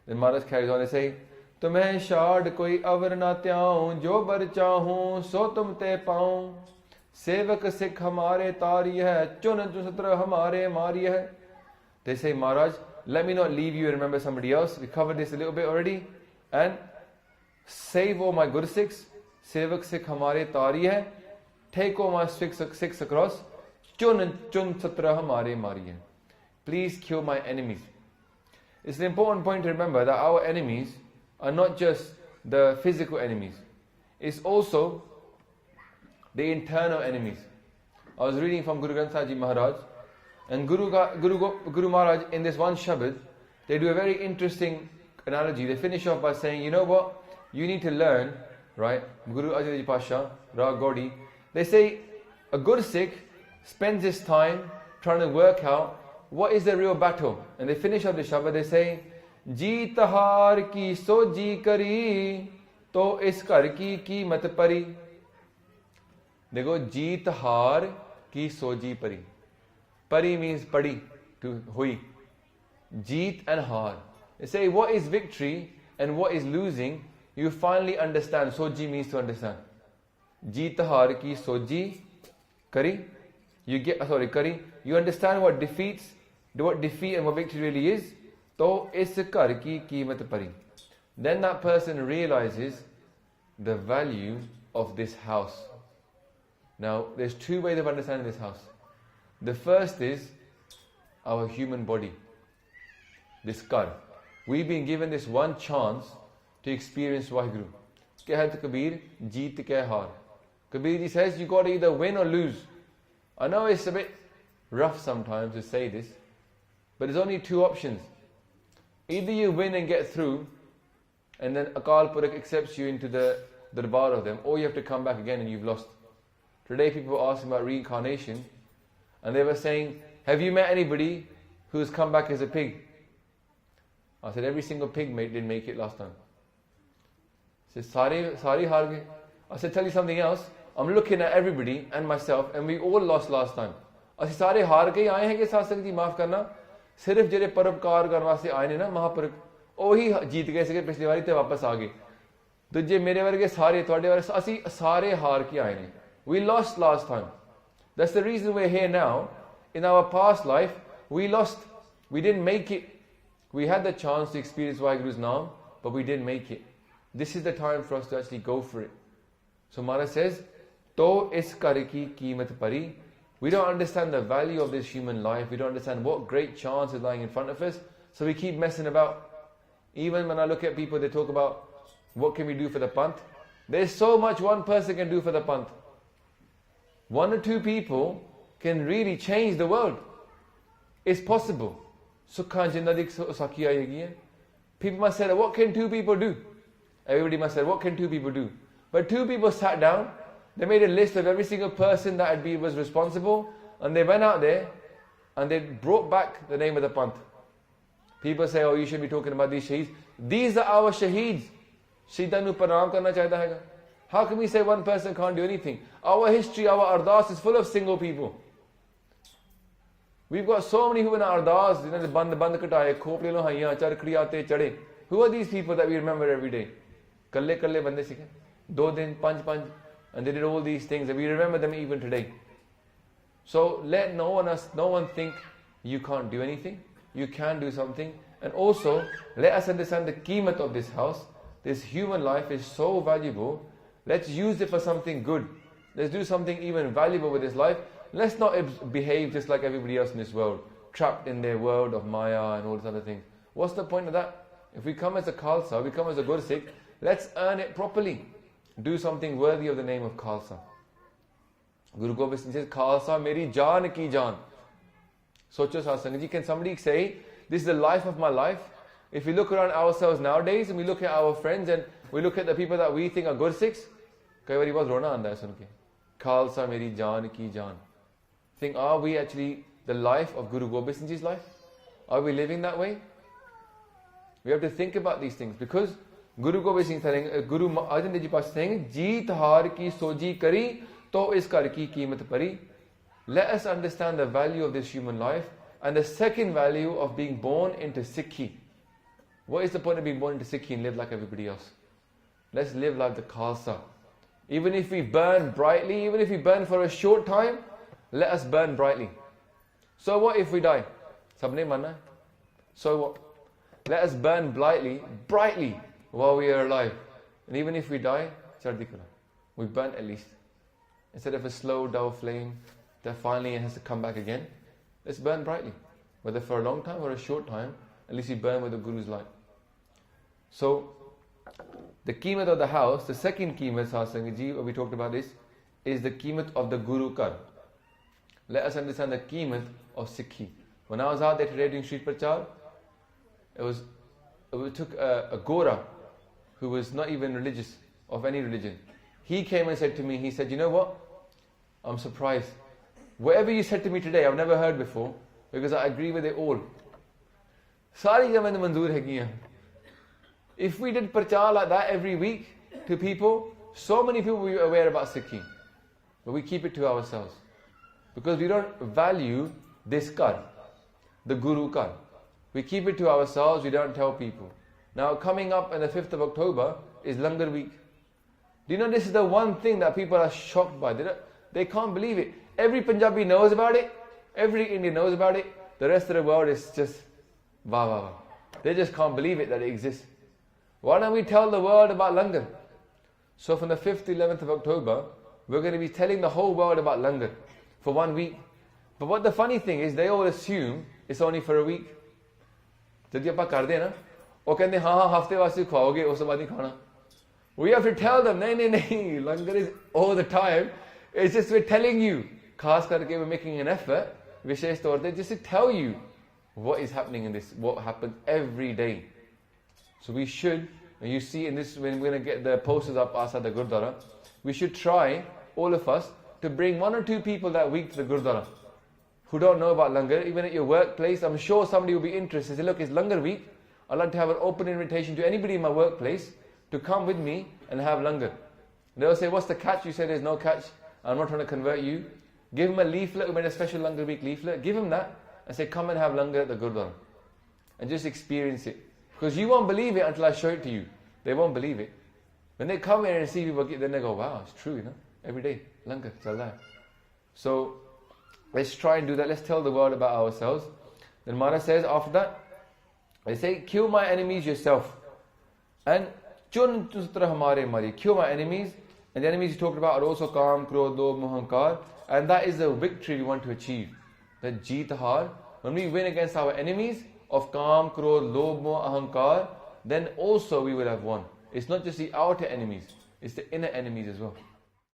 Then Maharaj carries on, they say, तुम्हें शाड कोई अवर ना त्याऊं, जो बर चाहूं सो तुम ते पाऊं, सेवक सिख हमारे तारी है, चुन सत्र हमारे मारी है. They say, Maharaj, let me not leave you and remember somebody else. We covered this a little bit already. And save all my good Sikhs. Sevak Sikh hamare tari hai. Take all my Sikhs across. Chun satra hamare mari hai. Please kill my enemies. It's an important point to remember that our enemies are not just the physical enemies. It's also the internal enemies. I was reading from Guru Granth Ji Maharaj. And Guru Maharaj, in this one Shabad, they do a very interesting analogy. They finish off by saying, you know what? You need to learn, right? Guru Arjan Ji Pasha, Ra Gaudi. They say, a good Sikh spends his time trying to work out what is the real battle. And they finish off the Shabad, they say, Jeet haar ki soji kari, to is kar ki कीमत pari. They go, Jeet haar ki soji pari. Pari means padi, to hui. Jeet and har. They say what is victory and what is losing, you finally understand. Soji means to understand. Jeet har ki soji kari. You get, kari. You understand what defeat and what victory really is. To is kar ki कीमत pari. Then that person realizes the value of this house. Now, there's two ways of understanding this house. The first is our human body, this kar. We've been given this one chance to experience Waheguru. Kehat Kabir, jeet ke haar. Kabir ji says you got to either win or lose. I know it's a bit rough sometimes to say this, but there's only two options. Either you win and get through, and then Akal Purakh accepts you into the darbar of them, or you have to come back again and you've lost. Today people were asking about reincarnation, and they were saying, have you met anybody who's come back as a pig? I said, every single pig didn't make it last time. He said, Sari har gaye. I said, tell you something else. I'm looking at everybody and myself, and we all lost last time. I said, Sare har gaye aaye hain ke sasang ji, maaf karna. Sirf jehde paropkar karn vaste aaye ne na Mahapurakh, ohi jeet gaye sige pichli wari te wapas aa gaye. Duje mere varge sare tode varge asi sare har ke aaye ne. We lost last time. That's the reason we're here now. In our past life, we lost. We didn't make it. We had the chance to experience Vaheguru's Naam, but we didn't make it. This is the time for us to actually go for it. So Maharaj says, To is kar ki कीमत pari. We don't understand the value of this human life. We don't understand what great chance is lying in front of us. So we keep messing about. Even when I look at people, they talk about what can we do for the pant. There's so much one person can do for the pant. One or two people can really change the world. It's possible. People must say, what can two people do? Everybody must say, what can two people do? But two people sat down, they made a list of every single person that was responsible, and they went out there and they brought back the name of the Panth. People say, oh, you should be talking about these shaheeds. These are our shaheeds. Shaheedan nu pranam karna chahita hai. How can we say one person can't do anything? Our history, our ardas is full of single people. We've got so many who in our ardas, the band kataye, khopli lo haiyan, charkri aate chade. Who are these people that we remember every day? Kalle bande sikhe. 2 din, 5, and they did all these things, and we remember them even today. So let no one think you can't do anything. You can do something. And also, let us understand the कीमत of this house. This human life is so valuable. Let's use it for something good. Let's do something even valuable with this life. Let's not behave just like everybody else in this world, trapped in their world of Maya and all these other things. What's the point of that? If we come as a Khalsa, we come as a Gursikh, let's earn it properly. Do something worthy of the name of Khalsa. Guru Gobind says, Khalsa meri jaan ki jaan. Socho Satsang, can somebody say, this is the life of my life? If we look around ourselves nowadays, and we look at our friends, and we look at the people that we think are Gursikhs, kai bari bahut rona aanda hai sun ke. Khalsa meri jaan ki jaan. Think, are we actually the life of Guru Gobind Singh Ji's life? Are we living that way? We have to think about these things, because Guru Gobind Singh saying, Guru Arjan Ji Pasha saying, Jeet haar ki soji kari, to is kar ki कीमत pari. Let us understand the value of this human life and the second value of being born into Sikhi. What is the point of being born into Sikhi and live like everybody else? Let's live like the Khalsa. Even if we burn brightly, even if we burn for a short time, let us burn brightly. So what if we die? Sabne manna. So what? Let us burn brightly while we are alive. And even if we die, chardi kala. We burn at least. Instead of a slow, dull flame that finally has to come back again, let's burn brightly. Whether for a long time or a short time, at least we burn with the Guru's light. So, the Qeemat of the house, the second Qeemat, Satsang what we talked about this, is the Qeemat of the Guru Kar. Let us understand the Qeemat of Sikhi. When I was out there today doing street prachar, it took a Gora who was not even religious, of any religion. He came and said to me, he said, you know what? I'm surprised. Whatever you said to me today, I've never heard before, because I agree with it all. Sari jaman manzoor hai. If we did prachar like that every week to people, so many people will be aware about Sikhi. But we keep it to ourselves. Because we don't value this kar, the Guru kar. We keep it to ourselves, we don't tell people. Now coming up on the 5th of October is Langar week. Do you know this is the one thing that people are shocked by? They can't believe it. Every Punjabi knows about it. Every Indian knows about it. The rest of the world is just wah wah wah. They just can't believe it that it exists. Why don't we tell the world about Langar? So from the 5th to 11th of October, we're going to be telling the whole world about Langar for 1 week. But what the funny thing is, they all assume it's only for a week. Jadi aapa karde na, ਉਹ ਕਹਿੰਦੇ ਹਾਂ ਹਫਤੇ ਵਾਸਤੇ ਖਵਾਓਗੇ ਉਸ ਤੋਂ ਬਾਅਦ ਨਹੀਂ ਖਾਣਾ. We have to tell them, nahi, Langar is all the time. It's just we're telling you. Khas karke we're making an effort, vishesh taur pe, just to tell you what is happening in this, what happens every day. So we should, and you see in this, when we're going to get the posters up outside the Gurdwara, we should try, all of us, to bring 1 or 2 people that week to the Gurdwara who don't know about Langar. Even at your workplace, I'm sure somebody will be interested. Say, look, it's Langar week. I'd like to have an open invitation to anybody in my workplace to come with me and have Langar. They'll say, what's the catch? You say there's no catch. I'm not trying to convert you. Give them a leaflet. We made a special Langar week leaflet. Give them that and say, come and have Langar at the Gurdwara. And just experience it. Because you won't believe it until I show it to you. They won't believe it. When they come here and see people, then they go, wow, it's true, you know. Every day, Langar, chalda hai. So, let's try and do that. Let's tell the world about ourselves. Then Maharaj says after that, they say, kill my enemies yourself. And chun tustra hamare mari. Kill my enemies. And the enemies he talked about are also Kam, Krodh, Lobh, Mohankar. And that is the victory we want to achieve. The jeet har. When we win against our enemies of Kam, Krodh, Lobh, Mohankar, then also we will have won. It's not just the outer enemies, it's the inner enemies as well.